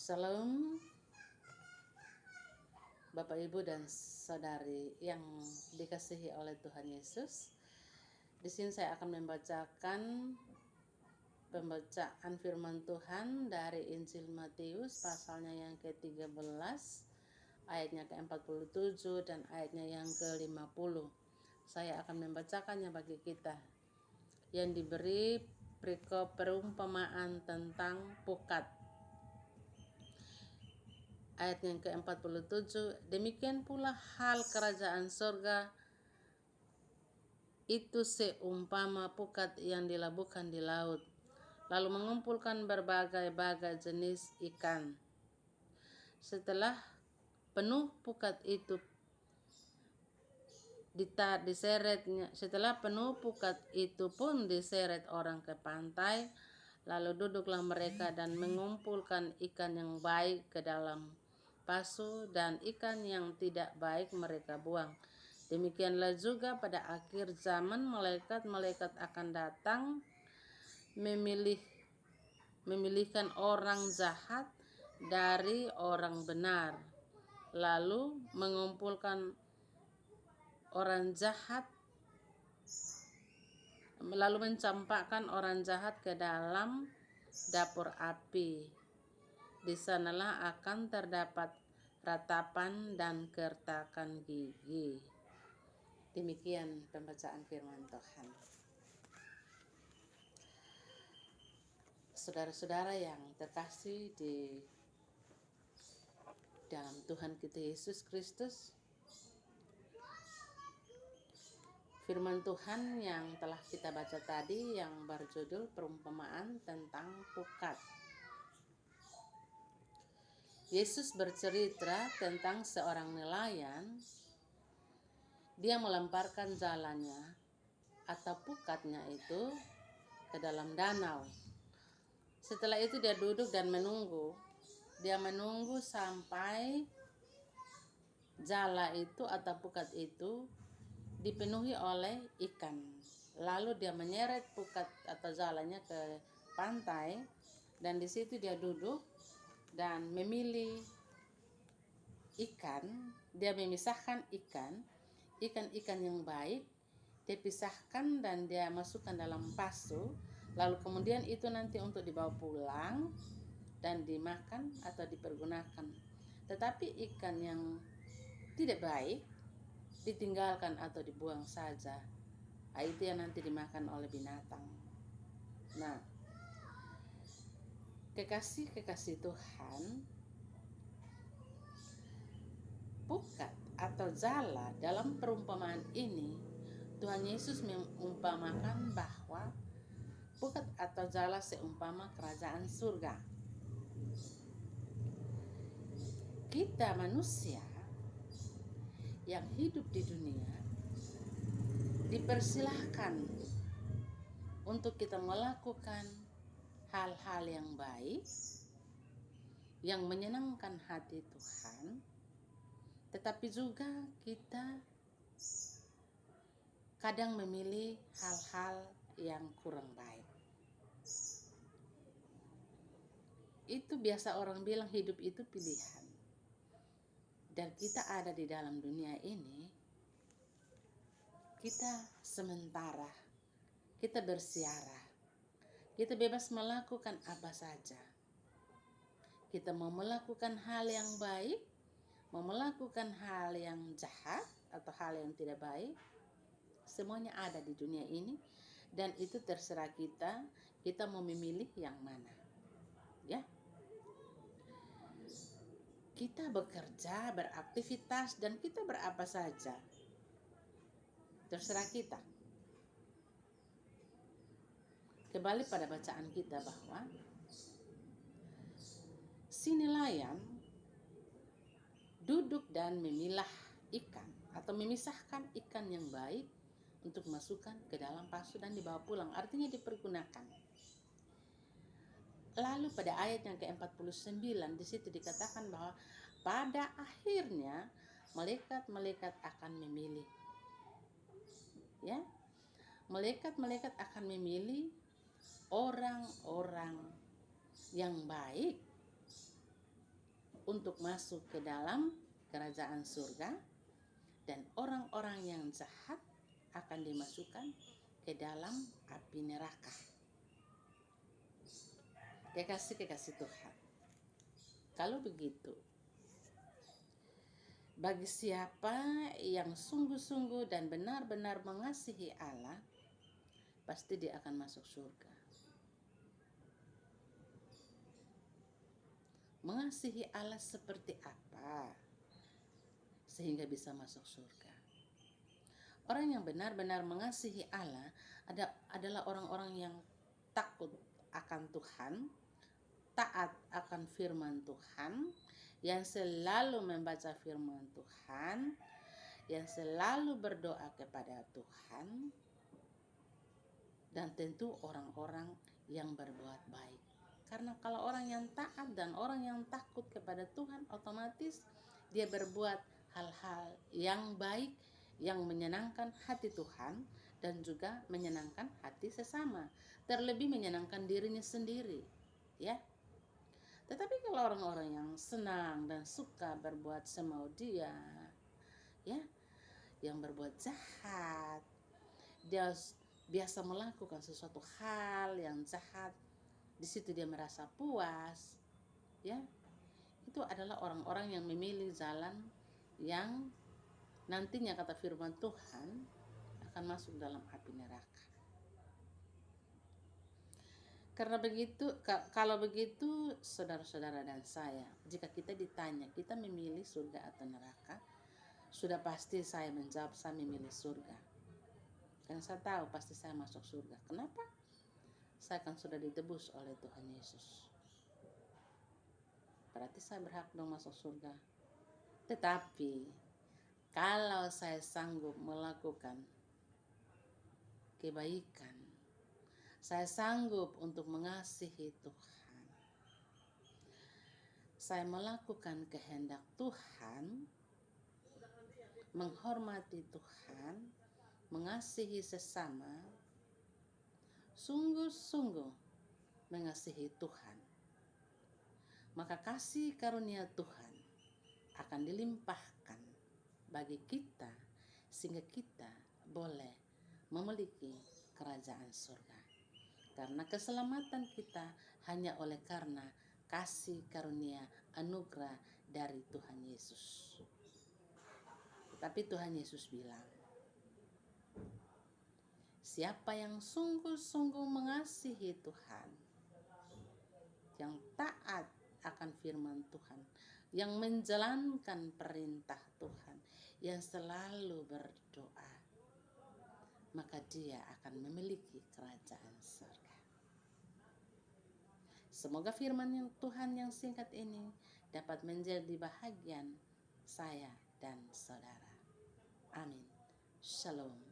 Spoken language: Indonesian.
Salam Bapak Ibu dan Saudari yang dikasihi oleh Tuhan Yesus. Di sini saya akan membacakan pembacaan firman Tuhan dari Injil Matius pasalnya yang ke-13, ayatnya ke-47 dan ayatnya yang ke-50. Saya akan membacakannya bagi kita yang diberi perikop perumpamaan tentang pukat. Ayat yang ke-47, demikian pula hal kerajaan surga itu seumpama pukat yang dilabuhkan di laut, lalu mengumpulkan berbagai-bagai jenis ikan. Setelah penuh pukat itu pun diseret orang ke pantai, lalu duduklah mereka dan mengumpulkan ikan yang baik ke dalam pasu, dan ikan yang tidak baik mereka buang. Demikianlah juga pada akhir zaman malaikat-malaikat akan datang memilihkan orang jahat dari orang benar, lalu mencampakkan orang jahat ke dalam dapur api. Di sanalah akan terdapat ratapan dan kertakan gigi. Demikian pembacaan firman Tuhan. Saudara-saudara yang terkasih di dalam Tuhan kita Yesus Kristus, firman Tuhan yang telah kita baca tadi yang berjudul perumpamaan tentang pukat. Yesus bercerita tentang seorang nelayan. Dia melemparkan jalannya atau pukatnya itu ke dalam danau. Setelah itu dia duduk dan menunggu. Dia menunggu sampai jala itu atau pukat itu dipenuhi oleh ikan. Lalu dia menyeret pukat atau jalanya ke pantai, dan di situ dia duduk dan memilih ikan. Dia memisahkan ikan yang baik, dia pisahkan dan dia masukkan dalam pasu. Lalu kemudian itu nanti untuk dibawa pulang dan dimakan atau dipergunakan. Tetapi ikan yang tidak baik ditinggalkan atau dibuang saja. Itu yang nanti dimakan oleh binatang. Nah, kekasih Tuhan, pukat atau jala dalam perumpamaan ini, Tuhan Yesus mengumpamakan bahwa pukat atau jala seumpama kerajaan surga. Kita manusia yang hidup di dunia dipersilahkan untuk kita melakukan hal-hal yang baik, yang menyenangkan hati Tuhan, tetapi juga kita kadang memilih hal-hal yang kurang baik. Itu biasa orang bilang hidup itu pilihan. Dan kita ada di dalam dunia ini, kita sementara, kita bersiarah, kita bebas melakukan apa saja. Kita mau melakukan hal yang baik, mau melakukan hal yang jahat atau hal yang tidak baik, semuanya ada di dunia ini, dan itu terserah kita mau memilih yang mana. Ya. Kita bekerja, beraktivitas, dan kita berapa saja. Terserah kita. Kembali pada bacaan kita bahwa si nelayan duduk dan memilah ikan atau memisahkan ikan yang baik untuk masukkan ke dalam pasu dan dibawa pulang, artinya dipergunakan. Lalu pada ayat yang ke-49 di situ dikatakan bahwa pada akhirnya malaikat-malaikat akan memilih. Ya. Malaikat-malaikat akan memilih orang-orang yang baik untuk masuk ke dalam kerajaan surga, dan orang-orang yang jahat akan dimasukkan ke dalam api neraka. Kekasih-kekasih Tuhan, kalau begitu, bagi siapa yang sungguh-sungguh dan benar-benar mengasihi Allah, pasti dia akan masuk surga. Mengasihi Allah seperti apa sehingga bisa masuk surga? Orang yang benar-benar mengasihi Allah adalah orang-orang yang takut akan Tuhan, taat akan firman Tuhan, yang selalu membaca firman Tuhan, yang selalu berdoa kepada Tuhan, dan tentu orang-orang yang berbuat baik. Karena kalau orang yang taat dan orang yang takut kepada Tuhan, otomatis dia berbuat hal-hal yang baik, yang menyenangkan hati Tuhan dan juga menyenangkan hati sesama, terlebih menyenangkan dirinya sendiri, ya. Tetapi kalau orang-orang yang senang dan suka berbuat semau dia, ya, yang berbuat jahat, dia biasa melakukan sesuatu hal yang jahat, di situ dia merasa puas, ya, itu adalah orang-orang yang memilih jalan yang nantinya kata firman Tuhan akan masuk dalam api neraka. Karena begitu, kalau begitu saudara-saudara dan saya, jika kita ditanya kita memilih surga atau neraka, sudah pasti saya menjawab saya memilih surga. Karena saya tahu pasti saya masuk surga. Kenapa? Saya kan sudah ditebus oleh Tuhan Yesus. Berarti saya berhak dong masuk surga. Tetapi kalau saya sanggup melakukan kebaikan, saya sanggup untuk mengasihi Tuhan, saya melakukan kehendak Tuhan, menghormati Tuhan, mengasihi sesama, sungguh-sungguh mengasihi Tuhan, maka kasih karunia Tuhan akan dilimpahkan bagi kita sehingga kita boleh memiliki kerajaan surga. Karena keselamatan kita hanya oleh karena kasih karunia anugerah dari Tuhan Yesus. Tapi Tuhan Yesus bilang, siapa yang sungguh-sungguh mengasihi Tuhan, yang taat akan firman Tuhan, yang menjalankan perintah Tuhan, yang selalu berdoa, maka dia akan memiliki kerajaan surga. Semoga firman yang Tuhan yang singkat ini dapat menjadi bahagian saya dan saudara. Amin. Shalom.